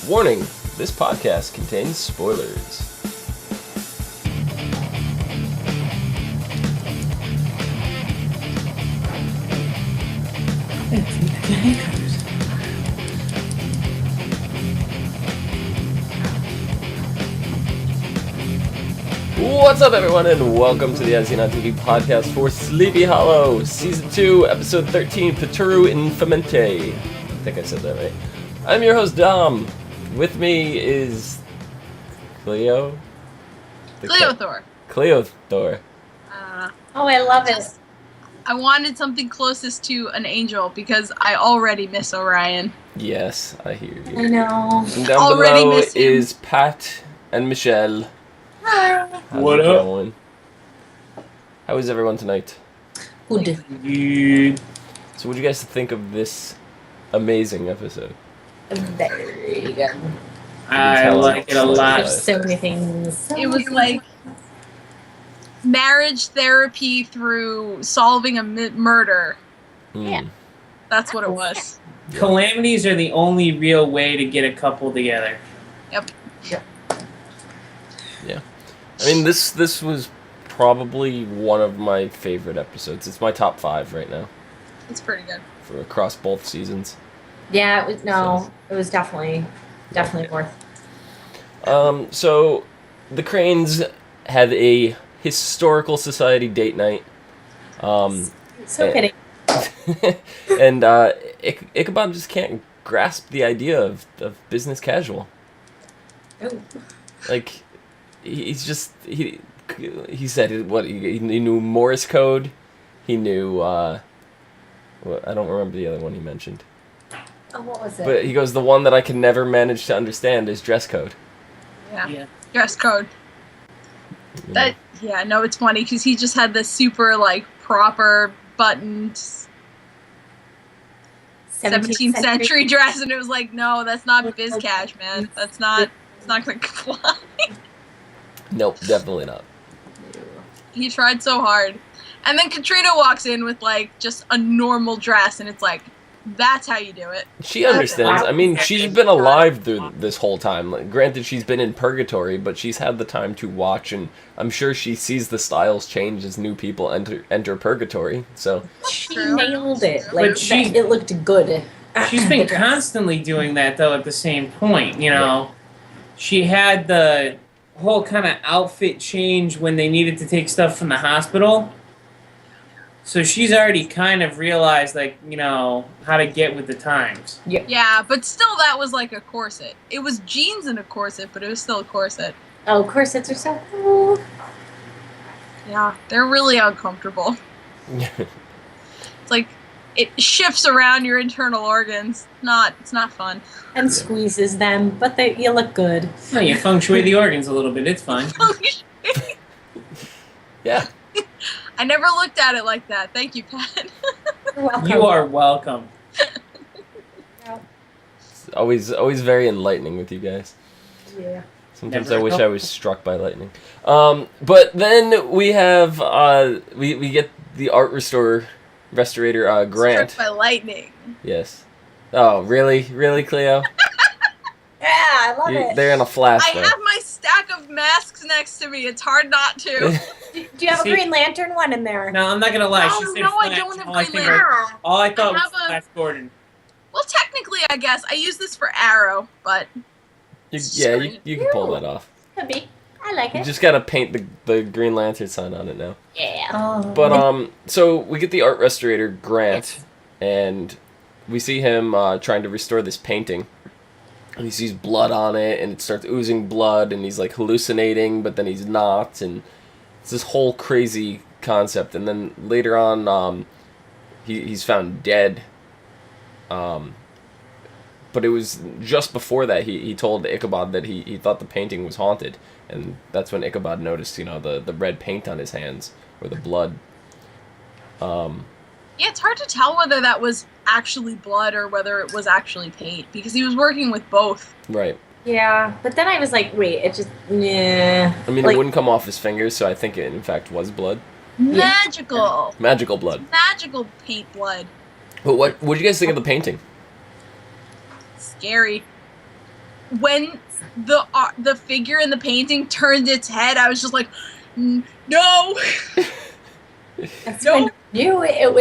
Warning, this podcast contains spoilers. What's up, everyone, and welcome to the ASOTV podcast for Sleepy Hollow, Season 2, Episode 13, Pittura Infamante. I think I said that right. I'm your host, Dom. With me is Clio? Cleothor. Cleothor. Oh, I love it. I wanted something closest to an angel because I already miss Orion. Yes, I hear you. I know. And down below is Pat and Michelle. Hi. What up? Going? How is everyone tonight? Good. So what do you guys think of this amazing episode? Very good. I like it a lot. There's so many things. It was like marriage therapy through solving a murder. Yeah. That's what it was. Calamities are the only real way to get a couple together. Yep. Yeah. I mean, this was probably one of my favorite episodes. It's my top 5 right now. It's pretty good. For across both seasons. Yeah, it was definitely worth. So the Cranes had a historical society date night. So kidding. And Ichabod just can't grasp the idea of business casual. Oh. Like, he's just he said what he knew Morse code. He knew I don't remember the other one he mentioned. Oh, what was it? But he goes, the one that I can never manage to understand is dress code. Yeah. Dress code. No, it's funny because he just had this super like proper buttoned 17th century dress, and it was like, no, that's not biz cash, man. It's not gonna fly. Nope, definitely not. He tried so hard. And then Katrina walks in with like just a normal dress, and it's like, that's how you do it. She understands. I mean, she's been alive through this whole time. Like, granted, she's been in purgatory, but she's had the time to watch, and I'm sure she sees the styles change as new people enter purgatory. So she nailed it. Like, but it looked good. She's been constantly doing that, though, at the same point, you know. Right. She had the whole kind of outfit change when they needed to take stuff from the hospital. So she's already kind of realized, like, you know, how to get with the times. Yeah, but still that was like a corset. It was jeans and a corset, but it was still a corset. Oh, corsets are so cool. Yeah, they're really uncomfortable. It's like, it shifts around your internal organs. It's not fun. And squeezes them, but you look good. No, you feng shui the organs a little bit. It's fine. Yeah. I never looked at it like that. Thank you, Pat. You're welcome. You are welcome. It's always very enlightening with you guys. Yeah. Sometimes I wish I was struck by lightning. But then we have we get the art restorator Grant. Struck by lightning. Yes. Oh, really, Cleo? Yeah, I love it. They're in a flash. I have my stack of masks next to me. It's hard not to. Do you have a Green Lantern one in there? No, I'm not gonna lie. She said I don't have Green Lantern. All I thought was Flash Gordon. Well, technically, I guess I use this for Arrow, but You can pull that off. Could be. I like it. You just gotta paint the Green Lantern sign on it now. Yeah. Oh. But so we get the art restorator Grant, and we see him trying to restore this painting. And he sees blood on it, and it starts oozing blood, and he's like hallucinating, but then he's not, and it's this whole crazy concept. And then later on, he's found dead. But it was just before that he told Ichabod that he thought the painting was haunted, and that's when Ichabod noticed, you know, the red paint on his hands, or the blood. Yeah, it's hard to tell whether that was actually blood or whether it was actually paint, because he was working with both. Right. Yeah, but then I was like, wait, it just, nah. I mean, it wouldn't come off his fingers, so I think it, in fact, was blood. Magical. Magical blood. Magical paint blood. But what do you guys think of the painting? Scary. When the figure in the painting turned its head, I was just like, no. That's No. when I knew it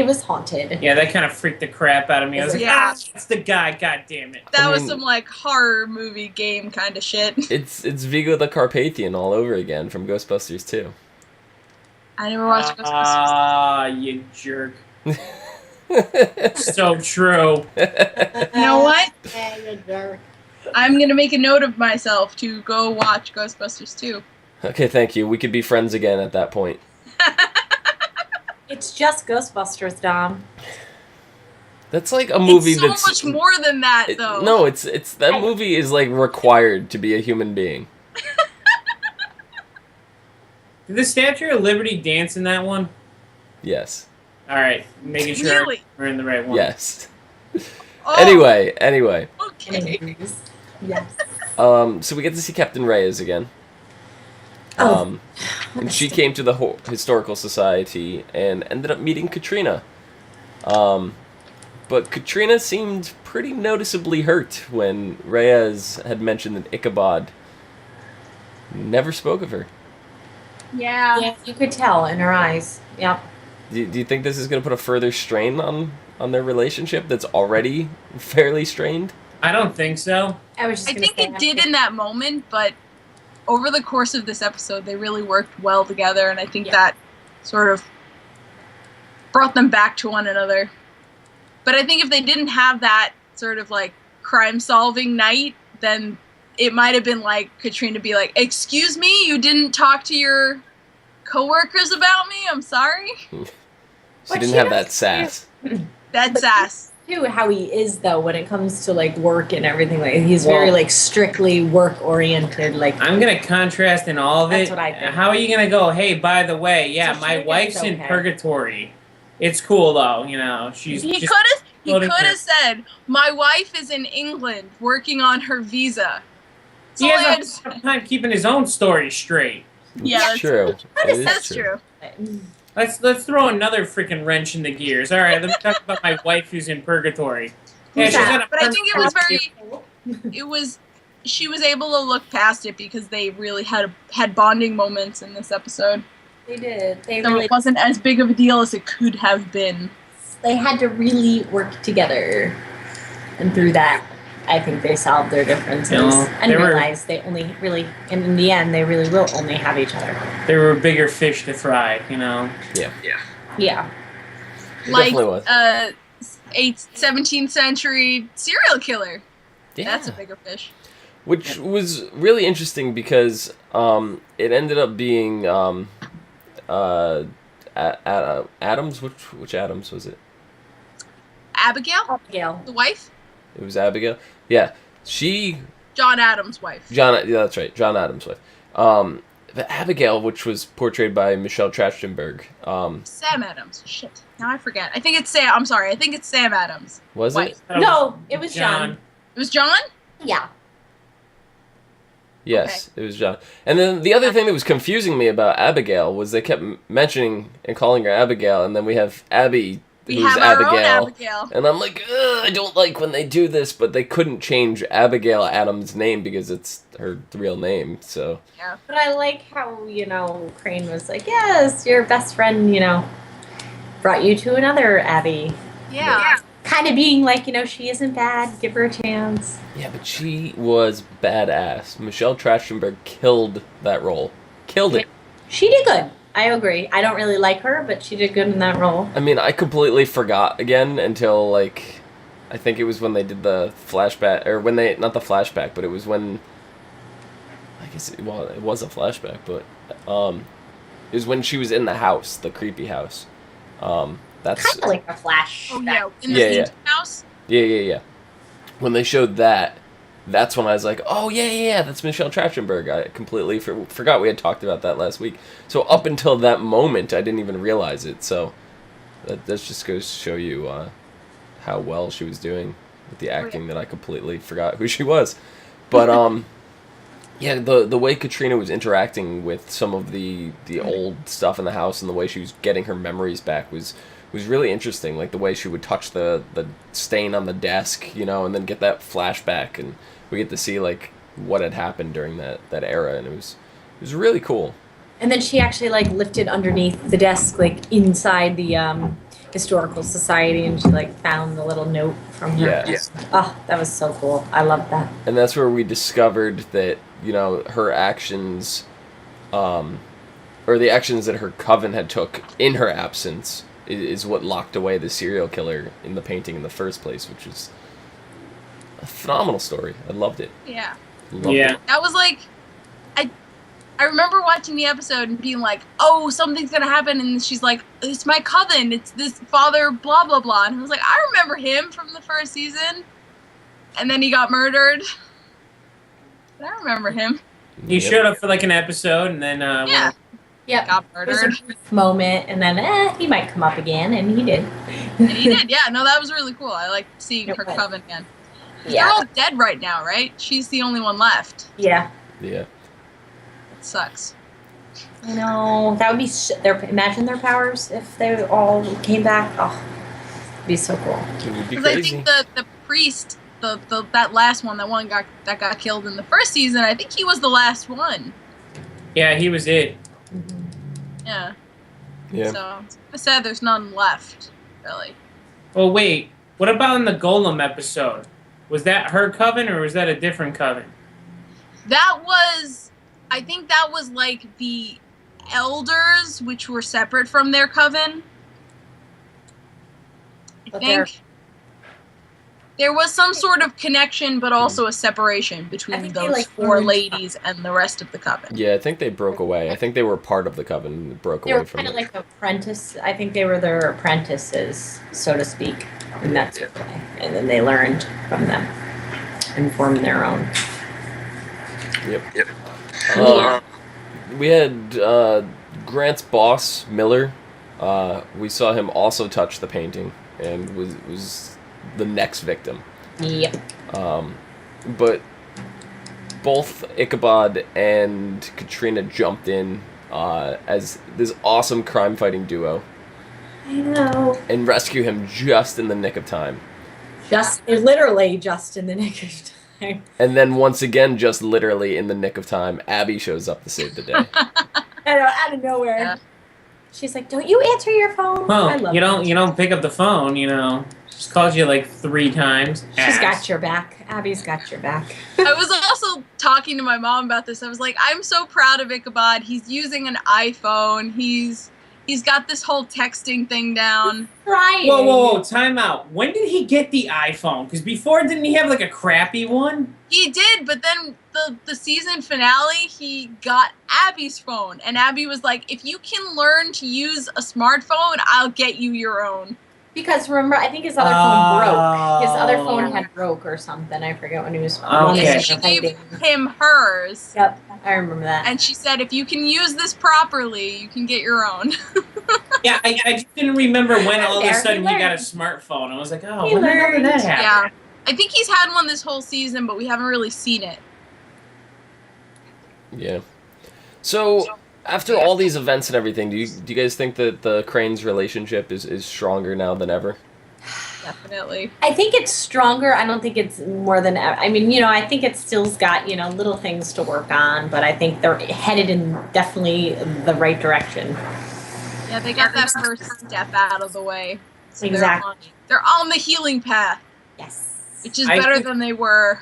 was haunted. Yeah, that kind of freaked the crap out of me. I was like, Yeah. that's the guy. God damn it. That I was mean- some like horror movie game kind of shit. It's Vigo the Carpathian all over again from Ghostbusters 2. I never watched Ghostbusters. Ah, you jerk. So true. You know what? I'm gonna make a note of myself to go watch Ghostbusters 2. Okay, thank you. We could be friends again at that point. It's just Ghostbusters, Dom. That's like a movie it's so that's much more than that, though. No, it's that movie is like required to be a human being. Did the Statue of Liberty dance in that one? Yes. All right, making sure Really? we're in the right one. Yes. Oh, Anyway. Okay. Yes. So we get to see Captain Reyes again. Oh. And she came to the Historical Society and ended up meeting Katrina. But Katrina seemed pretty noticeably hurt when Reyes had mentioned that Ichabod never spoke of her. Yeah. Yeah, you could tell in her eyes. Yep. Do you think this is going to put a further strain on their relationship that's already fairly strained? I don't think so. I was just I gonna think say it did in that moment, but over the course of this episode, they really worked well together, and I think that sort of brought them back to one another. But I think if they didn't have that sort of like crime-solving night, then it might have been like Katrina be like, "Excuse me, you didn't talk to your coworkers about me? I'm sorry." She But didn't she have does- that sass. That's But- ass. too how he is though when it comes to like work and everything. Like he's very like strictly work oriented. Like I'm gonna contrast in all of That's it. what I think. How are you gonna go? Hey, by the way, yeah, So my she wife's is in okay. purgatory. It's cool though, you know. She's He just could floating have there. said, "My wife is in England working on her visa." That's He all I had to has say. a hard time keeping his own story straight. Yeah, that's true. It is That's true. Let's throw another freaking wrench in the gears. All right, let me talk about my wife who's in purgatory. Yeah, Who's she's that? in a But I think it was permanent- she was able to look past it because they really had bonding moments in this episode. They did. They So really it wasn't as big of a deal as it could have been. they had to really work together, and through that, I think they solved their differences and they were- realized they only really, and in the end, they really will only have each other. There were bigger fish to fry, you know. Yeah. Yeah. It Like definitely was. 17th century serial killer. Yeah. That's a bigger fish. Which was really interesting because it ended up being Adams. Which Adams was it? Abigail, Abigail. the wife, It was Abigail. Yeah, she John Adams' wife. Yeah, that's right. John Adams' wife. The Abigail, which was portrayed by Michelle Trachtenberg. Sam Adams. Shit. Now I forget. I think it's Sam. I'm sorry. I think it's Sam Adams. Was Wife. it? No, it was John. It was John? Yeah. Yes, it was John. And then the other thing that was confusing me about Abigail was they kept mentioning and calling her Abigail, and then we have Abby, We who's have our Abigail. own Abigail. And I'm like, ugh, I don't like when they do this, but they couldn't change Abigail Adams' name because it's her real name, so. Yeah. But I like how, Crane was like, yes, your best friend, brought you to another Abby. Yeah. Kind of being like, she isn't bad, give her a chance. Yeah, but she was badass. Michelle Trachtenberg killed that role. Killed it. She did good. I agree. I don't really like her, but she did good in that role. I mean, I completely forgot again until, I think it was when they did the flashback, or when they, not the flashback, but it was when, it was a flashback, but, it was when she was in the house, the creepy house. That's... Kind of like a flash. Oh, yeah. In the Yeah, yeah. Haunted house? Yeah. When they showed that, that's when I was like, oh, yeah, that's Michelle Trachtenberg. I completely forgot we had talked about that last week. So up until that moment, I didn't even realize it. So that just goes to show you how well she was doing with the acting that I completely forgot who she was. But, yeah, the way Katrina was interacting with some of the old stuff in the house and the way she was getting her memories back was was really interesting, like the way she would touch the stain on the desk, you know, and then get that flashback, and we get to see like what had happened during that era, and it was really cool. And then she actually like lifted underneath the desk, like inside the historical society, and she like found the little note from her. Yeah. Oh, that was so cool. I love that. And that's where we discovered that, you know, her actions, or the actions that her coven had took in her absence is what locked away the serial killer in the painting in the first place, which is a phenomenal story. I loved it. Yeah. Loved it. That was like, I remember watching the episode and being like, oh, something's gonna happen, and she's like, it's my coven, it's this father, blah, blah, blah. And I was like, I remember him from the first season. And then he got murdered. But I remember him. He showed up for like an episode, and then Got murdered. It was a brief moment, and then he might come up again, and he did. And he did, yeah. No, that was really cool. I like seeing her coven again. They're all dead right now, right? She's the only one left. Yeah. Yeah. It sucks. I know. That would be imagine their powers if they all came back. Oh, it'd be so cool. It would be Because I crazy. think the priest, that last one, that got killed in the first season, I think he was the last one. yeah, he was it. Yeah. Yeah. So I said there's none left, really. Well, wait. What about in the Golem episode? Was that her coven, or was that a different coven? I think that was like the elders, which were separate from their coven. I think there was some sort of connection, but also a separation between those four ladies and the rest of the coven. Yeah, I think they broke away. I think they were part of the coven and broke They away were from kind of it. like apprentice. I think they were their apprentices, so to speak, and that's okay. And then they learned from them and formed their own. Yep. We had Grant's boss, Miller. We saw him also touch the painting and was the next victim. Yep. But both Ichabod and Katrina jumped in as this awesome crime-fighting duo I know. and rescue him just in the nick of time. Literally just in the nick of time. And then once again, just literally in the nick of time, Abby shows up to save the day. Out of nowhere. Yeah. She's like, "Don't you answer your phone?" I Well, love you that. don't pick up the phone. You know, she's called you like 3 times. She's got your back. Abby's got your back. I was also talking to my mom about this. I was like, I'm so proud of Ichabod. He's using an iPhone. He's got this whole texting thing down. Crying. Whoa, time out. When did he get the iPhone? Because before, didn't he have like a crappy one? He did, but then the season finale, he got Abby's phone. And Abby was like, if you can learn to use a smartphone, I'll get you your own. Because remember, I think his other phone broke. His other phone had broke or something. I forget when he was. Okay. She gave him hers. Yep, I remember that. And she said, if you can use this properly, you can get your own. Yeah, I just didn't remember when all of a There, sudden he he got a learned. smartphone. I was like, oh, He when the hell did that learned. happen? Yeah. I think he's had one this whole season, but we haven't really seen it. Yeah. So, after all these events and everything, do you guys think that the Crane's relationship is stronger now than ever? Definitely. I think it's stronger. I don't think it's more than. I mean, I think it still's got little things to work on, but I think they're headed in definitely the right direction. Yeah, they got that first step out of the way. So Exactly. They're on the healing path, Yes. which is better than they were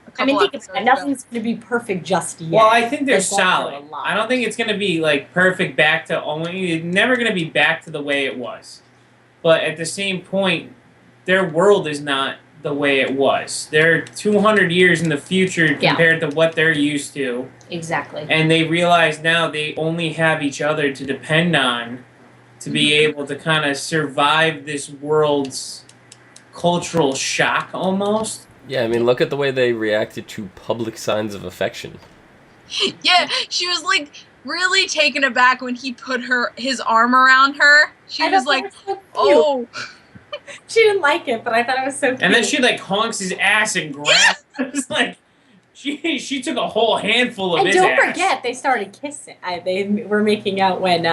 a couple I mean, think episodes about it. ago. Nothing's going to be perfect just yet. Well, I think they're They've gone through solid. a lot. I don't think it's going to be like perfect back to only. It's never going to be back to the way it was. But at the same point, their world is not the way it was. They're 200 years in the future compared to what they're used to. Exactly. And they realize now they only have each other to depend on to be able to kind of survive this world's cultural shock almost. Yeah, I mean, look at the way they reacted to public signs of affection. Yeah, she was like really taken aback when he put his arm around her. She was like, "Oh." She didn't like it, but I thought it was so cute. And then she like honks his ass and grabs. It was like she took a whole handful of And his don't ass. forget, they started kissing. They were making out when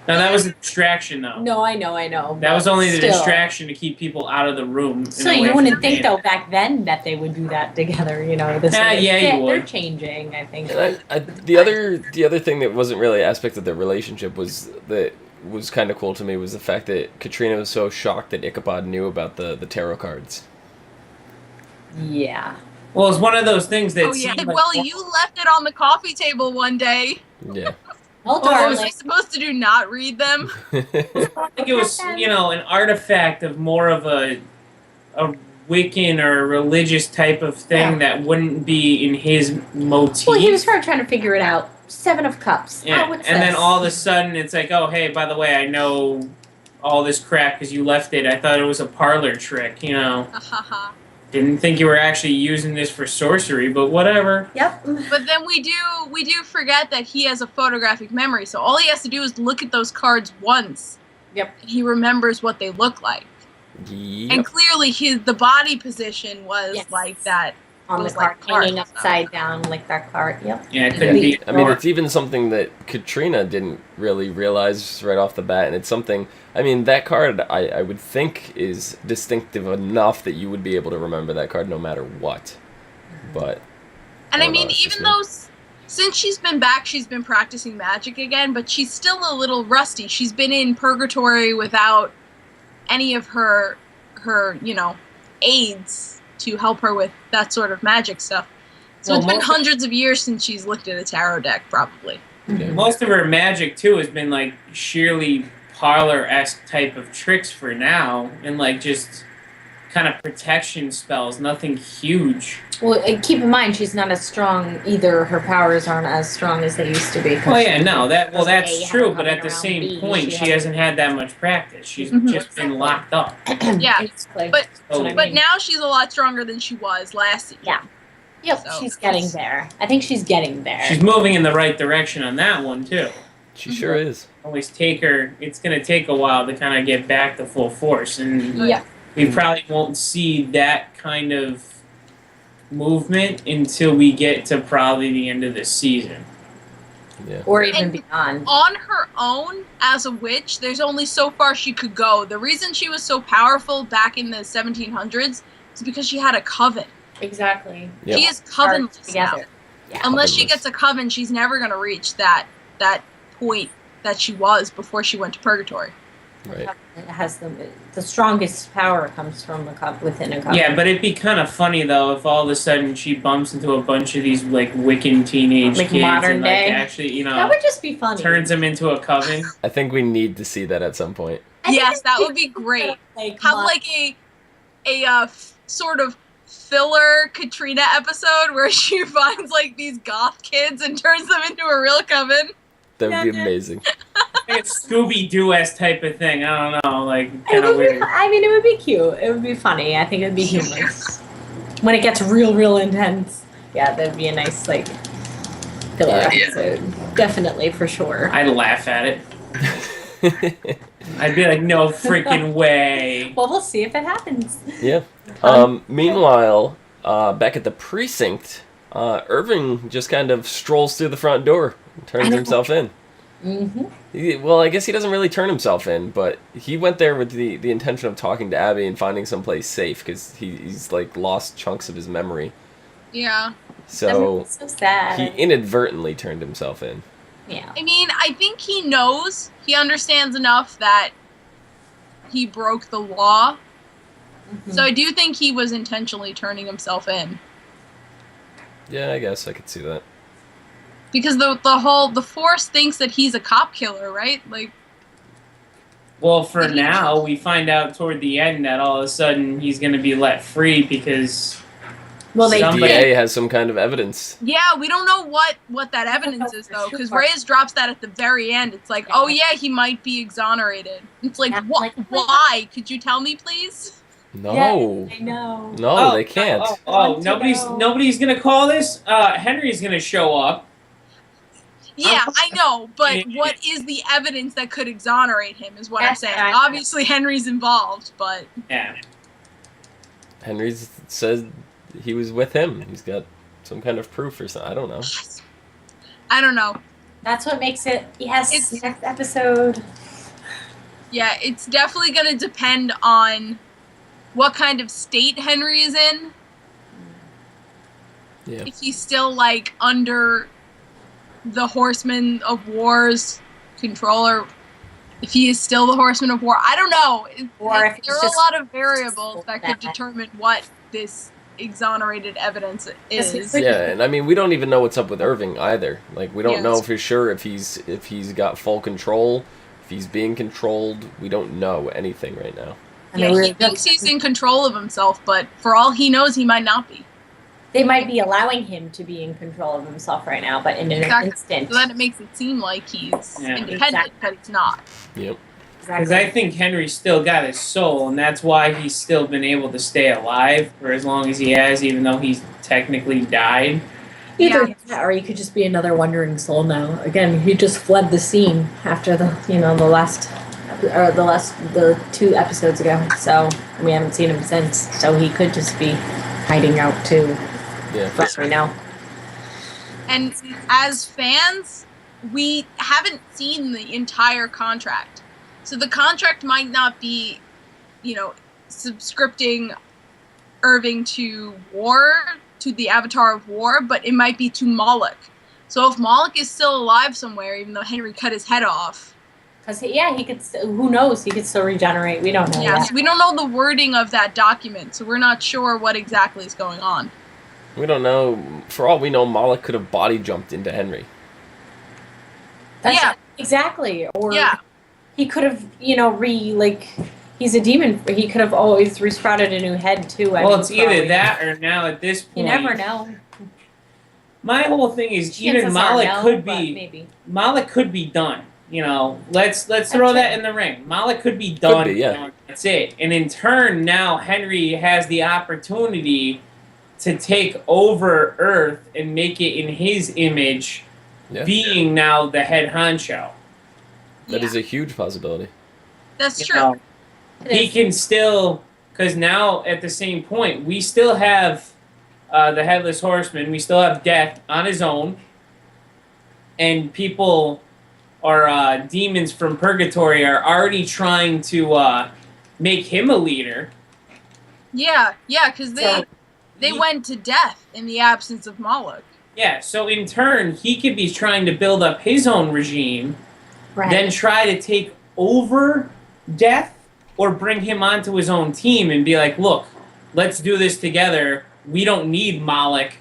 Now that was a distraction, though. No, I know. That was only the still. distraction to keep people out of the room. and So away you from wouldn't the think game. though back then that they would do that together. You know, this Yeah, you they're would. changing. I think. The other thing that wasn't really an aspect of their relationship was kind of cool to me was the fact that Katrina was so shocked that Ichabod knew about the tarot cards. Yeah. Well, it's one of those things that. Oh yeah. seemed like Well, you left it on the coffee table one day. Yeah. Oh, What was darling. I supposed to do? Not read them? I think it was, an artifact of more of a Wiccan or religious type of thing that wouldn't be in his motif. Well, he was probably trying to figure it out. 7 of Cups. Yeah, Oh, what's and then this? all of a sudden it's like, oh, hey, by the way, I know all this crap because you left it. I thought it was a parlor trick, Didn't think you were actually using this for sorcery, but whatever. Yep. But then we do forget that he has a photographic memory, so all he has to do is look at those cards once. Yep. And he remembers what they look like. Yep. And clearly the body position was Yes. like that. On the Those, card, like, cards, hanging upside down like that card. Yep. Yeah, it couldn't be. I mean, it's even something that Katrina didn't really realize right off the bat, and it's something. I mean, that card I would think is distinctive enough that you would be able to remember that card no matter what. But And I I don't know, mean, it's even just though since she's been back, she's been practicing magic again, but she's still a little rusty. She's been in purgatory without any of her aids to help her with that sort of magic stuff. So Well, it's been most- hundreds of years since she's looked at a tarot deck, probably. yeah. Most of her magic, too, has been, like, sheerly parlor-esque type of tricks for now, and, like, just kind of protection spells, nothing huge. Well, keep in mind she's not as strong either. Her powers aren't as strong as they used to be. Oh yeah, no, that's A true, having but at the around same B, point, she has- hasn't had that much practice. She's Mhm. just been locked up. Yeah, Basically. but- That's what I But mean. now she's a lot stronger than she was last season. Yeah. Yep, So- she's getting there. I think she's getting there. She's moving in the right direction on that one too. She sure is. Always it's gonna take a while to kind of get back to full force, and Yep. we probably won't see that kind of movement until we get to probably the end of the season. Yeah. Or even And- beyond. On her own, as a witch, there's only so far she could go. The reason she was so powerful back in the 1700s is because she had a coven. Exactly. Yep. She is covenless now. Together. Yeah. Unless she Covenless. gets a coven, she's never going to reach that point that she was before she went to purgatory. Right. It has the strongest power comes from within a couple. Yeah, but it'd be kind of funny though if all of a sudden she bumps into a bunch of these like Wiccan teenage Like kids modern and like day? actually, That would just be funny. turns them into a coven. I think we need to see that at some point. I think Yes, it's that would be great. Like, Have like a sort of filler Katrina episode where she finds like these goth kids and turns them into a real coven. That would be Yeah. amazing. Like a Scooby-Doo-esque type of thing. I don't know, like It kind of would be, weird. I mean, it would be cute. It would be funny. I think it would be humorous. When it gets real intense. Yeah, that'd be a nice, like, filler episode. Definitely, for sure. I'd laugh at it. I'd be like, no freaking way. Well, we'll see if it happens. Yeah. Meanwhile, back at the precinct, Irving just kind of strolls through the front door and turns I know. himself in. Mm-hmm. Well, I guess he doesn't really turn himself in, but he went there with the intention of talking to Abby and finding someplace safe because he's like lost chunks of his memory. Yeah. So so sad. he inadvertently turned himself in. Yeah. I mean, I think he knows, he understands enough that he broke the law. Mhm. So I do think he was intentionally turning himself in. Yeah, I guess I could see that. Because the force thinks that he's a cop killer, right? Like, Well, for now, we find out toward the end that all of a sudden he's going to be let free because Well, they Somebody- did. DA has some kind of evidence. yeah, we don't know what that evidence is, though, because Reyes drops that at the very end. It's like, oh yeah, he might be exonerated. It's like, Yeah, what? like- Why? Could you tell me, please? No. I know. No, they can't. want to nobody's know. nobody's going to call this. Henry's going to show up. Yeah, I know, but Yeah. what is the evidence that could exonerate him? Is what I'm That's saying. what I- Obviously, Henry's involved, but Yeah. Henry said he was with him. He's got some kind of proof or something. I don't know. I don't know. That's what makes it. Yes, It's- next episode. Yeah, it's definitely going to depend on what kind of state Henry is in. Yeah. If he's still, like, under the Horseman of War's control, or if he is still the Horseman of War. I don't know. Or if there it's are just- a lot of variables that could determine what this exonerated evidence is. Yeah, and I mean, we don't even know what's up with Irving either. Like, we don't Yeah, know that's for sure if he's got full control, if he's being controlled. We don't know anything right now. And Yeah, they, he thinks he's in control of himself, but for all he knows, he might not be. they might be allowing him to be in control of himself right now, but in an Exactly. instant. So then it makes it seem like he's Yeah. independent, Exactly. but he's not. Yep. Because I think Henry's still got his soul, and that's why he's still been able to stay alive for as long as he has, even though he's technically died. Either Yeah. that, or he could just be another wandering soul now. Again, he just fled the scene after the the 2 episodes ago. So we haven't seen him since. So he could just be hiding out too. Yeah. For us right now. And as fans, we haven't seen the entire contract. So the contract might not be, subscripting Irving to the Avatar of War, but it might be to Moloch. So if Moloch is still alive somewhere, even though Henry cut his head off, Because he could. Who knows? He could still regenerate. We don't know. yeah, yet. so we don't know the wording of that document, so we're not sure what exactly is going on. We don't know. For all we know, Moloch could have body jumped into Henry. Yeah. Exactly. Or Yeah. he could have, he's a demon. He could have always resprouted a new head too. Well, it's either that or now at this point. You never know. My whole thing is even Chances are Moloch no, could but be maybe. Moloch could be done. Let's throw that in the ring. Moloch could be done. Could be, yeah. That's it. And in turn, now Henry has the opportunity to take over Earth and make it in his image, Yeah. being now the head honcho. That Yeah. is a huge possibility. That's You true. know, It he is. can still, because now at the same point, we still have the Headless Horseman, we still have Death on his own, and people or demons from Purgatory are already trying to make him a leader. Yeah, because they he- went to death in the absence of Moloch. Yeah, so in turn, he could be trying to build up his own regime, Right. then try to take over Death, or bring him onto his own team and be like, look, let's do this together. We don't need Moloch.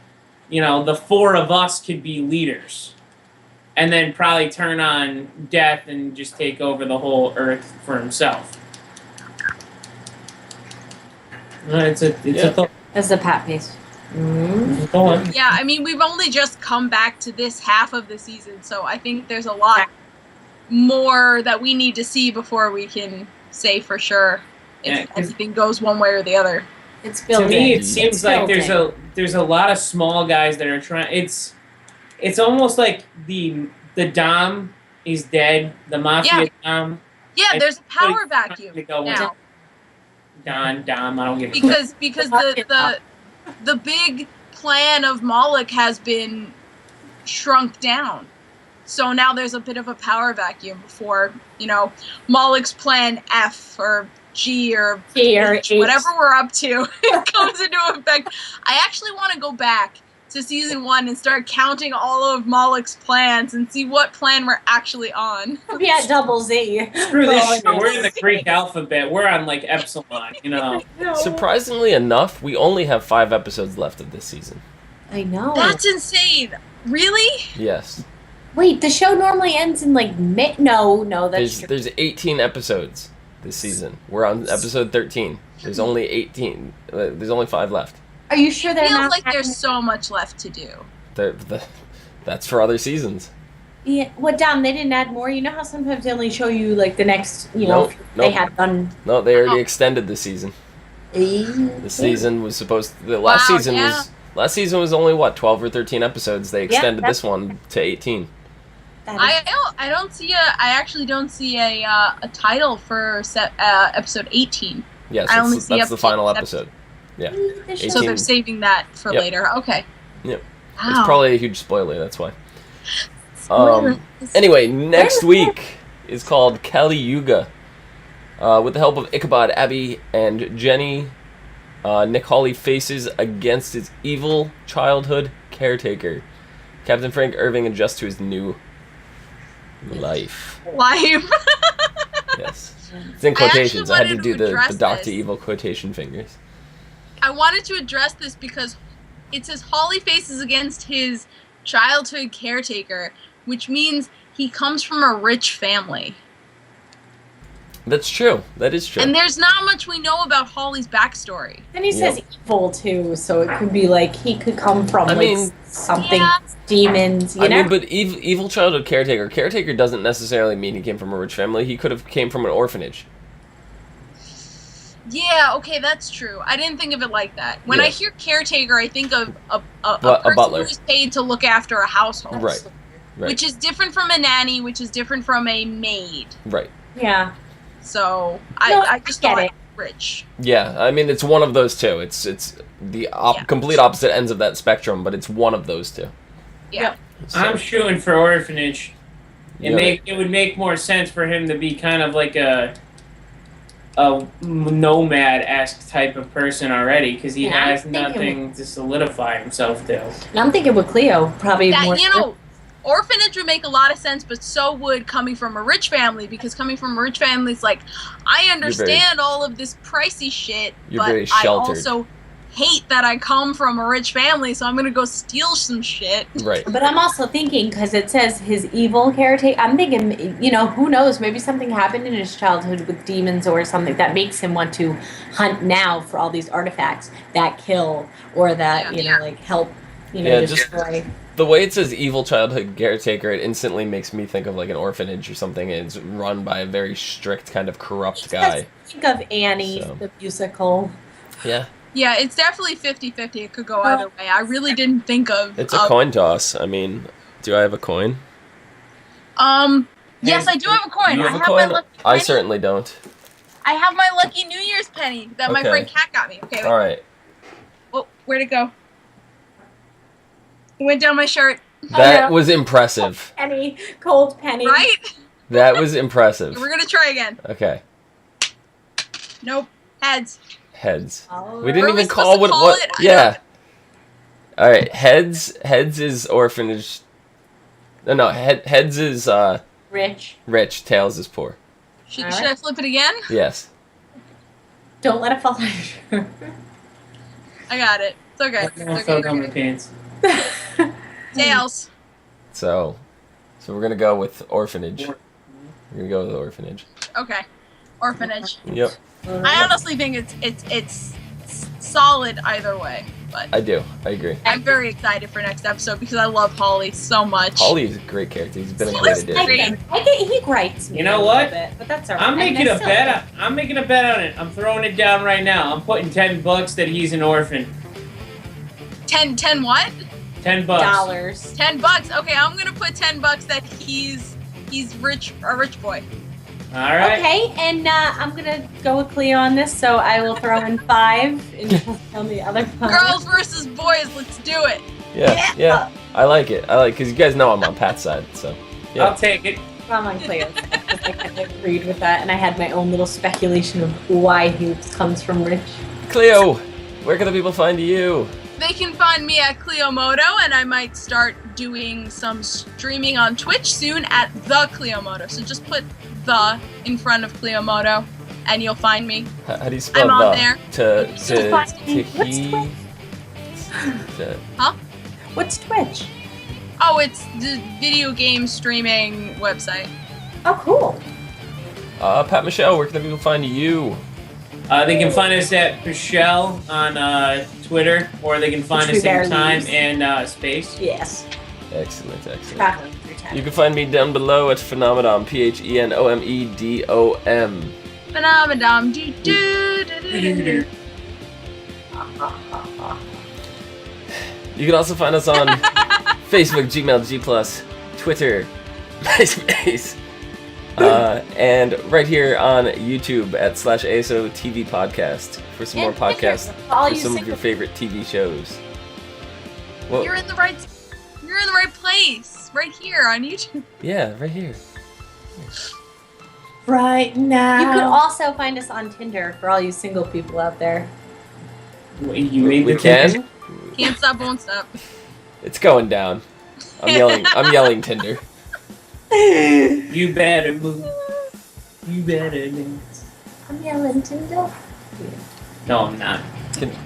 The 4 of us could be leaders. And then probably turn on Death and just take over the whole Earth for himself. It's a thought. That's the pat pace. Mm-hmm. Go on. Yeah, I mean, we've only just come back to this half of the season, so I think there's a lot more that we need to see before we can say for sure if Yeah, 'cause- anything goes one way or the other. It's To building. me, it It's seems like there's a lot of small guys that are trying. It's almost like the Dom is dead. The Mafia Dom. Yeah, I there's a think power it's trying vacuum to go now Dom. I don't give a because the big plan of Moloch has been shrunk down. So now there's a bit of a power vacuum before, Moloch's plan F or G or H, whatever we're up to comes into effect. I actually want to go back to season 1 and start counting all of Moloch's plans and see what plan we're actually on. We'll be at double Z. Screw this shit. We're in the Greek alphabet. We're on like epsilon. Surprisingly enough, we only have 5 episodes left of this season. I know. That's insane. Really? Yes. Wait, the show normally ends in No, that's true. There's 18 episodes this season. We're on episode 13. There's only 18. There's only 5 left. Are you sure they're Feels not? like there's so much left to do. That's for other seasons. Yeah. What, Dom? They didn't add more. You know how sometimes they only show you the next. Nope, they nope. had done. No, they already extended the season. The season was supposed to, last season was only 12 or 13 episodes. They extended this one to 18. I actually don't see a title for episode 18. Yes, I only see that's the final episode. Yeah. So 18. they're saving that for Yep. later. Okay. Yep. Wow. It's probably a huge spoiler, that's why. Anyway, next week is called Kali Yuga. With the help of Ichabod, Abby, and Jenny, Nick Hawley faces against his evil childhood caretaker. Captain Frank Irving adjusts to his new life. Yes. It's in quotations. I had to do the Dr. Evil quotation fingers. I wanted to address this because it says Hawley faces against his childhood caretaker, which means he comes from a rich family. That's true. That is true. And there's not much we know about Hawley's backstory. And he says evil too, so it could be like he could come from something, demons. You know? But evil childhood caretaker. Caretaker doesn't necessarily mean he came from a rich family. He could have came from an orphanage. Yeah, okay, that's true. I didn't think of it like that. When I hear caretaker, I think of a person butler who's paid to look after a household. Right. Which is different from a nanny, which is different from a maid. Right. Yeah. So I just thought it rich. Yeah, I mean it's one of those two. It's the complete opposite ends of that spectrum, but it's one of those two. Yeah. So, I'm shooting for orphanage. It would make more sense for him to be kind of like a nomad-esque type of person already, because he has nothing to solidify himself to. And I'm thinking with Cleo, probably more. Orphanage would make a lot of sense, but so would coming from a rich family, because coming from a rich family is like, I understand all of this pricey shit, but I also hate that I come from a rich family, so I'm gonna go steal some shit. Right. But I'm also thinking, because it says his evil caretaker, I'm thinking, who knows, maybe something happened in his childhood with demons or something that makes him want to hunt now for all these artifacts that kill or that, help, destroy. The way it says evil childhood caretaker, it instantly makes me think of like an orphanage or something. It's run by a very strict kind of corrupt guy. Think of Annie, the musical. Yeah. Yeah, it's definitely 50-50. It could go either way. I really didn't think of... It's a coin toss. I mean, do I have a coin? Yes, I do have a coin. You have I a coin? my lucky penny. I certainly don't. I have my lucky New Year's penny that my friend Kat got me. Okay, wait. All right. Oh, where'd it go? It went down my shirt. That was impressive. Penny, cold penny. Right? That was impressive. We're gonna try again. Okay. Nope. Heads. Heads. Oh. We didn't even call what. Yeah. All right. Heads is orphanage. No. Heads is rich. Rich. Tails is poor. Should I flip it again? Yes. Don't let it fall out. I got it. It's okay. I fell down my pants. Tails. So we're gonna go with orphanage. We're gonna go with orphanage. Okay. Orphanage. Yep. I honestly think it's solid either way, but I do. I agree. I'm very excited for next episode because I love Hawley so much. Hawley is a great character. He's been a great addition. He gripes me. You know what? Bit, but that's all right. I'm making a bet. I'm making a bet on it. I'm throwing it down right now. I'm putting $10 that he's an orphan. 10 what? $10. $10. Okay, I'm gonna put $10 that he's rich, a rich boy. All right. Okay, and I'm gonna go with Cleo on this, so I will throw in 5 and on the other 5. Girls versus boys, let's do it. Yeah. I like it. Because you guys know I'm on Pat's side, so yeah. I'll take it. I'm on Cleo's side, because I kind of agreed with that, and I had my own little speculation of why he comes from rich. Cleo, where can the people find you? They can find me at Cleomoto, and I might start doing some streaming on Twitch soon at the Cleomoto. So just put the in front of Cleomoto, and you'll find me. How do you spell I'm on the? there. Huh? What's Twitch? Oh, it's the video game streaming website. Oh, cool. Pat Michelle, where can the people find you? They can find us at Michelle on Twitter, or they can find us in time and space. Yes. Excellent. Traveling through time. You can find me down below at Phenomenon, PHENOMEDOM. Phenomenon. You can also find us on Facebook, Gmail, G+, Twitter, MySpace, and right here on YouTube at /ASOTV podcast for some more podcasts for some of your favorite TV shows. You're in the right place. place right here on YouTube. Yeah, right here. Right now. You could also find us on Tinder for all you single people out there. Wait, you made We the can. Can't stop, won't stop. It's going down. I'm yelling. I'm yelling Tinder. You better move. You better dance. I'm yelling Tinder. No, I'm not.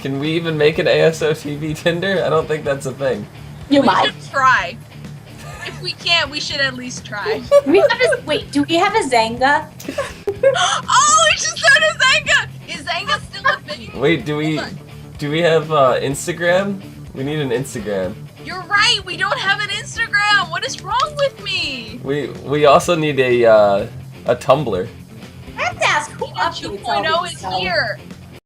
Can we even make an ASOTV Tinder? I don't think that's a thing. You We might. should try. If we can't, we should at least try. Wait, do we have a Zanga? Oh, we should start a Zanga! Is Zanga still a thing? Wait, do we have Instagram? We need an Instagram. You're right, we don't have an Instagram! What is wrong with me? We also need a Tumblr. I have to ask who Pikachu updates all 2.0 this is stuff? here!